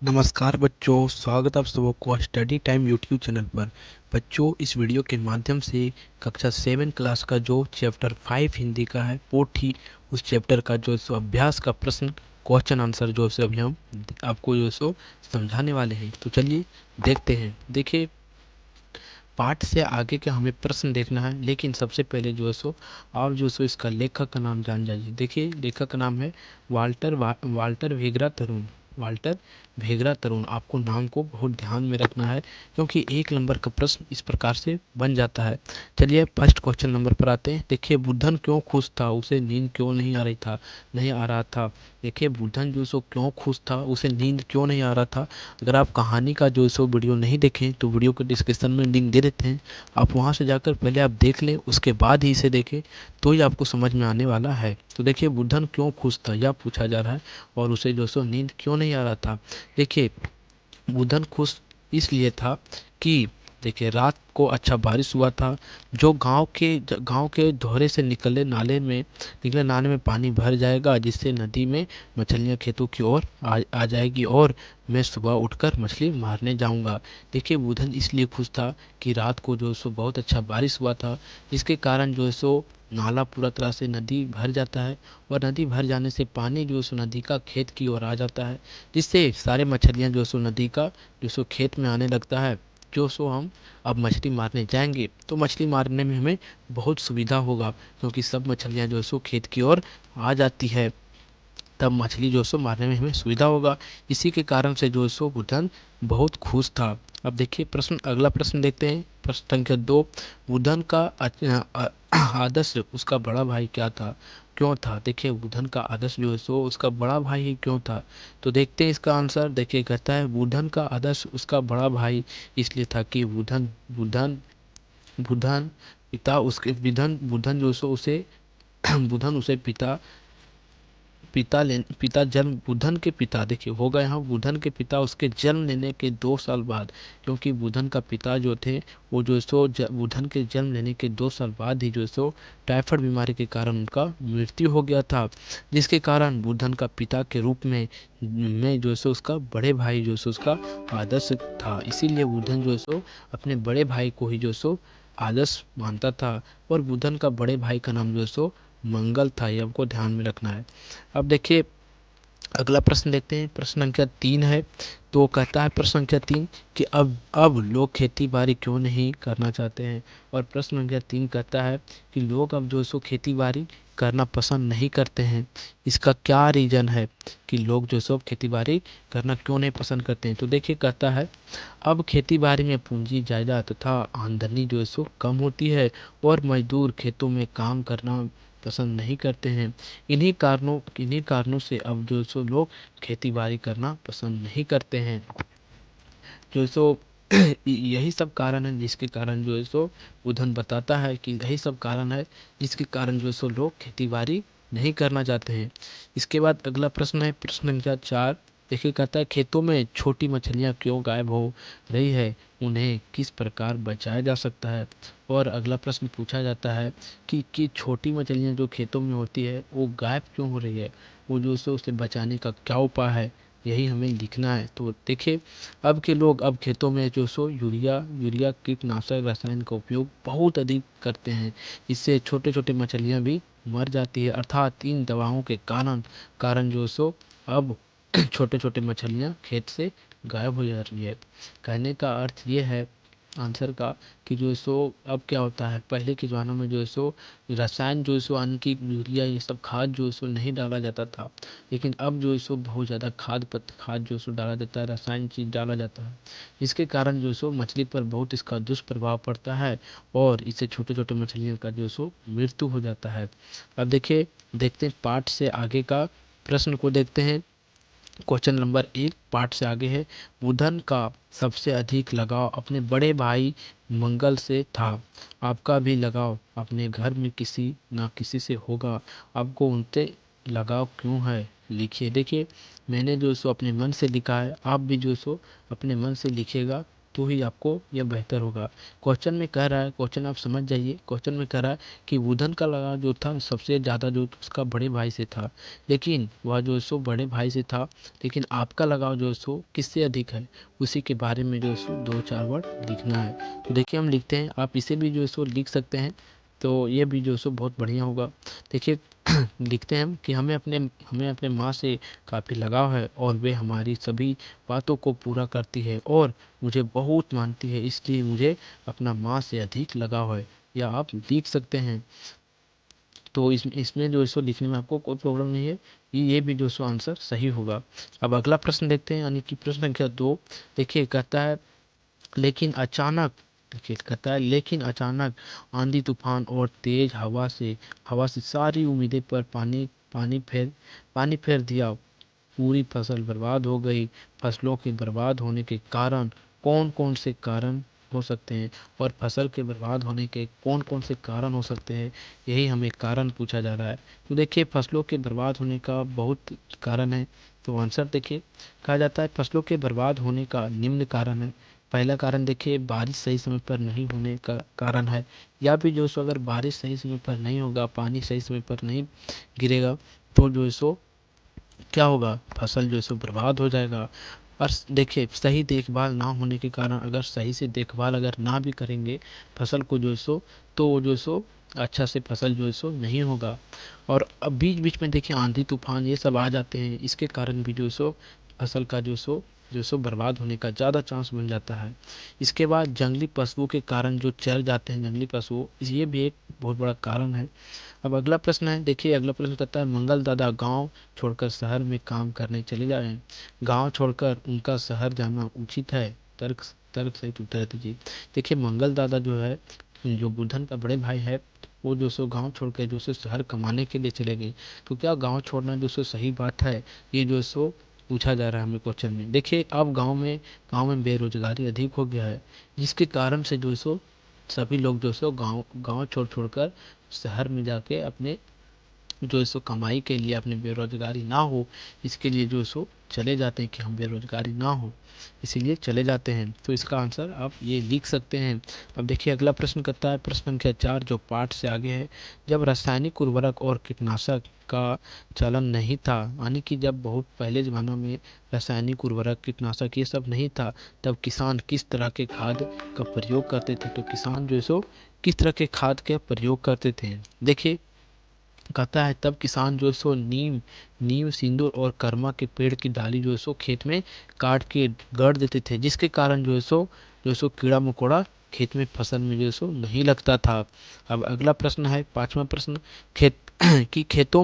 नमस्कार बच्चों, स्वागत आप सबों को स्टडी टाइम यूट्यूब चैनल पर। बच्चों, इस वीडियो के माध्यम से कक्षा 7 क्लास का जो चैप्टर 5 हिंदी का है पोथी, उस चैप्टर का जो सो अभ्यास का प्रश्न क्वेश्चन आंसर जो से अभी हम आपको जो सो समझाने वाले हैं। तो चलिए देखते हैं। देखिए, पाठ से आगे का हमें प्रश्न देखना है, लेकिन सबसे पहले जो है सो आप जो सो इसका लेखक का नाम जान जाइए। देखिए, लेखक का नाम है वाल्टर वेगरा तरुण। वाल्टर वेगरा तरुण। आपको नाम को बहुत ध्यान में रखना है, क्योंकि 1 नंबर का प्रश्न इस प्रकार से बन जाता है। चलिए फर्स्ट क्वेश्चन नंबर पर आते हैं। देखिए, बुद्धन क्यों खुश था, उसे नींद क्यों नहीं आ रहा था। देखिए, बुद्धन जो सो क्यों खुश था, उसे नींद क्यों नहीं आ रहा था। अगर आप कहानी का जो सो वीडियो नहीं देखें तो वीडियो के डिस्क्रिप्शन में लिंक दे देते हैं, आप वहां से जाकर पहले आप देख लें, उसके बाद ही इसे देखें, तो ही आपको समझ में आने वाला है। तो देखिए, बुद्धन क्यों खुश था यह पूछा जा रहा है, और उसे जो सो नींद क्यों नहीं आ रहा था। देखिए, बुधन खुश इसलिए था कि देखिए, रात को अच्छा बारिश हुआ था, जो गांव के दोहरे से निकले नाले में पानी भर जाएगा, जिससे नदी में मछलियां खेतों की ओर आ जाएगी, और मैं सुबह उठकर मछली मारने जाऊंगा। देखिए, बुधन इसलिए खुश था कि रात को जो सो बहुत अच्छा बारिश हुआ था, जिसके कारण जो है सो नाला पूरा तरह से नदी भर जाता है, और नदी भर जाने से पानी जो है सो नदी का खेत की ओर आ जाता है, जिससे सारे मछलियां जो सो नदी का जो सो खेत में आने लगता है। जो सो हम अब मछली मारने जाएंगे तो मछली मारने में हमें बहुत सुविधा होगा, क्योंकि सब मछलियां जो सो खेत की ओर आ जाती है, तब मछली जो सो मारने में हमें सुविधा होगा। इसी के कारण से जो सो बुधन बहुत खुश था। अब देखिए, अगला प्रश्न देखते हैं। प्रश्न संख्या 2। बुधन का आदर्श उसका बड़ा भाई क्या था, क्यों था। देखिए, बुधन का आदर्श जो है सो उसका बड़ा भाई ही क्यों था। तो देखते हैं इसका आंसर। देखिए, कहता है बुधन का आदर्श उसका बड़ा भाई इसलिए था कि बुधन बुधन बुधन पिता उसके बुधन बुधन जो सो उसे बुधन उसे पिता जन्म बुधन के पिता, देखिए होगा यहाँ बुधन के पिता उसके जन्म लेने के 2 साल बाद, क्योंकि बुधन का पिता जो थे वो जो सो बुधन के जन्म लेने के 2 साल बाद ही जो सो टाइफाइड बीमारी के कारण उनका मृत्यु हो गया था, जिसके कारण बुधन का पिता के रूप में जो सो उसका बड़े भाई जो सो उसका आदर्श था। इसीलिए बुधन जो सो अपने बड़े भाई को ही जो सो आदर्श मानता था, और बुधन का बड़े भाई का नाम जो सो मंगल था। ये हमको ध्यान में रखना है। अब देखिए, अगला प्रश्न देखते हैं। प्रश्न संख्या 3 है। तो कहता है प्रश्न संख्या 3 कि अब लोग खेती बाड़ी क्यों नहीं करना चाहते हैं। और प्रश्न संख्या 3 कहता है कि लोग अब जो सो खेती बाड़ी करना पसंद नहीं करते हैं, इसका क्या रीज़न है कि लोग जो सो खेती बाड़ी करना क्यों नहीं पसंद करते हैं। तो देखिए, कहता है अब खेती बाड़ी में पूंजी ज़्यादा तथा आमदनी जो है सो कम होती है, और मजदूर खेतों में काम करना पसंद नहीं करते हैं। इन्हीं कारणों से अब जो सो लोग खेती बाड़ी करना पसंद नहीं करते हैं। जो सो यही सब कारण है जिसके कारण जो है सो बुधन बताता है कि यही सब कारण है जिसके कारण जो है सो लोग खेती बाड़ी नहीं करना चाहते हैं। इसके बाद अगला प्रश्न है। प्रश्न संख्या 4। देखिए, कहता है खेतों में छोटी मछलियां क्यों गायब हो रही है, उन्हें किस प्रकार बचाया जा सकता है। और अगला प्रश्न पूछा जाता है कि छोटी मछलियां जो खेतों में होती है वो गायब क्यों हो रही है, वो जो सो उसे बचाने का क्या उपाय है, यही हमें लिखना है। तो देखिए, अब के लोग अब खेतों में जो सो यूरिया यूरिया कीटनाशक रसायन का उपयोग बहुत अधिक करते हैं, इससे छोटे छोटे मछलियां भी मर जाती है। अर्थात इन दवाओं के कारण कारण जो सो अब छोटे छोटे मछलियां खेत से गायब हो जा रही है। कहने का अर्थ ये है आंसर का कि जो सो अब क्या होता है, पहले के ज़मानों में जो सो रसायन जो सो अन्न की यूरिया ये सब खाद जो सो नहीं डाला जाता था, लेकिन अब जो सो बहुत ज़्यादा खाद जो सो डाला जाता है, रसायन चीज़ डाला जाता है, इसके कारण जो सो मछली पर बहुत इसका दुष्प्रभाव पड़ता है, और इससे छोटे छोटे मछलियों का जो सो मृत्यु हो जाता है। अब देखिए, देखते हैं पाठ से आगे का प्रश्न को देखते हैं। क्वेश्चन नंबर 1 पार्ट से आगे है। बुधन का सबसे अधिक लगाव अपने बड़े भाई मंगल से था। आपका भी लगाव अपने घर में किसी ना किसी से होगा, आपको उनसे लगाव क्यों है, लिखिए। देखिए, मैंने जो सो अपने मन से लिखा है, आप भी जो सो अपने मन से लिखिएगा, तो ही आपको यह बेहतर होगा। क्वेश्चन में कह रहा है, क्वेश्चन आप समझ जाइए, क्वेश्चन में कह रहा है कि बुधन का लगाव जो था सबसे ज़्यादा जो उसका बड़े भाई से था, लेकिन वह जो सो बड़े भाई से था, लेकिन आपका लगाव जो सो किससे अधिक है, उसी के बारे में जो सो 2-4 वर्ड लिखना है। तो देखिए हम लिखते हैं, आप इसे भी जो सो लिख सकते हैं, तो ये भी जो सो बहुत बढ़िया होगा। देखिए लिखते हैं हम कि हमें अपने माँ से काफ़ी लगाव है और वे हमारी सभी बातों को पूरा करती है और मुझे बहुत मानती है, इसलिए मुझे अपना माँ से अधिक लगाव है। या आप लिख सकते हैं। तो इसमें जो इसको लिखने में आपको कोई प्रॉब्लम नहीं है, ये भी जो सो आंसर सही होगा। अब अगला प्रश्न देखते हैं, यानी कि प्रश्न संख्या 2। देखिए कहता है लेकिन अचानक, देखिए कहता है लेकिन अचानक आंधी तूफान और तेज हवा से सारी उम्मीदें पर पानी फेर दिया। पूरी फसल बर्बाद हो गई। फसलों के बर्बाद होने के कारण कौन कौन से कारण हो सकते हैं, और फसल के बर्बाद होने के कौन कौन से कारण हो सकते हैं, यही हमें कारण पूछा जा रहा है। तो देखिए फसलों के बर्बाद होने का बहुत कारण है। तो आंसर देखिए, कहा जाता है फसलों के बर्बाद होने का निम्न कारण है। पहला कारण देखिए बारिश सही समय पर नहीं होने का कारण है, या फिर जो सो अगर बारिश सही समय पर नहीं होगा, पानी सही समय पर नहीं गिरेगा, तो जो सो क्या होगा, फसल जो है सो बर्बाद हो जाएगा। और देखिए सही देखभाल ना होने के कारण, अगर सही से देखभाल अगर ना भी करेंगे फसल को जो है सो, तो वो जो है सो अच्छा से फसल जो है सो नहीं होगा। और अब बीच बीच में देखिए आंधी तूफान ये सब आ जाते हैं, इसके कारण भी जो है सो फसल का जो सो बर्बाद होने का ज़्यादा चांस बन जाता है। इसके बाद जंगली पशुओं के कारण जो चर जाते हैं जंगली पशु, ये भी एक बहुत बड़ा कारण है। अब अगला प्रश्न है, देखिए अगला प्रश्न कहता है मंगल दादा गांव छोड़कर शहर में काम करने चले जा रहे हैं। गांव छोड़कर उनका शहर जाना उचित है? तर्क तर्क सहित उत्तर दीजिए। देखिए मंगल दादा जो है, जो बुधन का बड़े भाई है, वो जो सो गांव छोड़ के जो सो शहर कमाने के लिए चले गए। तो क्या गांव छोड़ना जो सो सही बात है, ये जो सो पूछा जा रहा है हमें क्वेश्चन में। देखिए अब गांव में बेरोजगारी अधिक हो गया है, जिसके कारण से जो सो सभी लोग जो सो गांव गांव छोड़ छोड़कर शहर में जाके अपने जो सो कमाई के लिए, अपने बेरोजगारी ना हो इसके लिए जो सो चले जाते हैं, कि हम बेरोजगारी ना हो इसीलिए चले जाते हैं। तो इसका आंसर आप ये लिख सकते हैं। अब देखिए अगला प्रश्न करता है, प्रश्न संख्या 4 जो पाठ से आगे है। जब रासायनिक उर्वरक और कीटनाशक का चलन नहीं था, यानी कि जब बहुत पहले ज़मानों में रासायनिक उर्वरक कीटनाशक ये सब नहीं था, तब किसान किस तरह के खाद का प्रयोग करते थे। तो किसान जो है सो किस तरह के खाद का प्रयोग करते थे, देखिए कहता है तब किसान जो है सो नीम नीम सिंदूर और कर्मा के पेड़ की डाली जो है सो खेत में काट के गड़ देते थे, जिसके कारण जो है सो कीड़ा मकोड़ा खेत में फसल में जो है सो नहीं लगता था। अब अगला प्रश्न है, पांचवा प्रश्न। खेत कि खेतों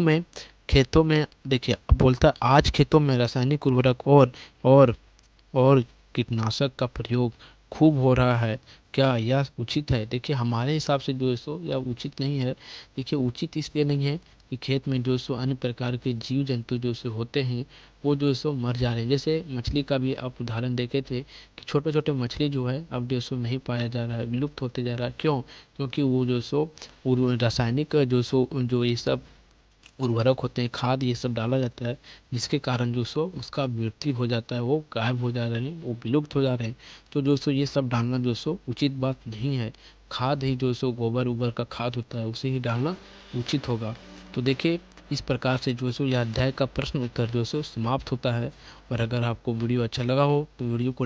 में देखिए अब बोलता है आज खेतों में रासायनिक उर्वरक और कीटनाशक का प्रयोग खूब हो रहा है, क्या यह उचित है? देखिए हमारे हिसाब से जो है सो यह उचित नहीं है। देखिए उचित इसलिए नहीं है कि खेत में जो सो अन्य प्रकार के जीव जंतु जो सो होते हैं, वो जो सो मर जा रहे हैं। जैसे मछली का भी आप उदाहरण देखे थे कि छोटे छोटे मछली जो है अब जो सो नहीं पाया जा रहा है, विलुप्त होते जा रहा है। क्यों? क्योंकि वो जो सो रासायनिक जो ये सब उर्वरक होते हैं, खाद ये सब डाला जाता है, जिसके कारण जो सो उसका मृत्यु हो जाता है, वो गायब हो जा रहे हैं, वो विलुप्त हो जा रहे हैं। तो जो सो ये सब डालना जो सो उचित बात नहीं है। खाद ही जो सो गोबर उबर का खाद होता है, उसे ही डालना उचित होगा। तो देखिए इस प्रकार से जो सो यह अध्याय का प्रश्न उत्तर जो सो समाप्त होता है। और अगर आपको वीडियो अच्छा लगा हो तो वीडियो को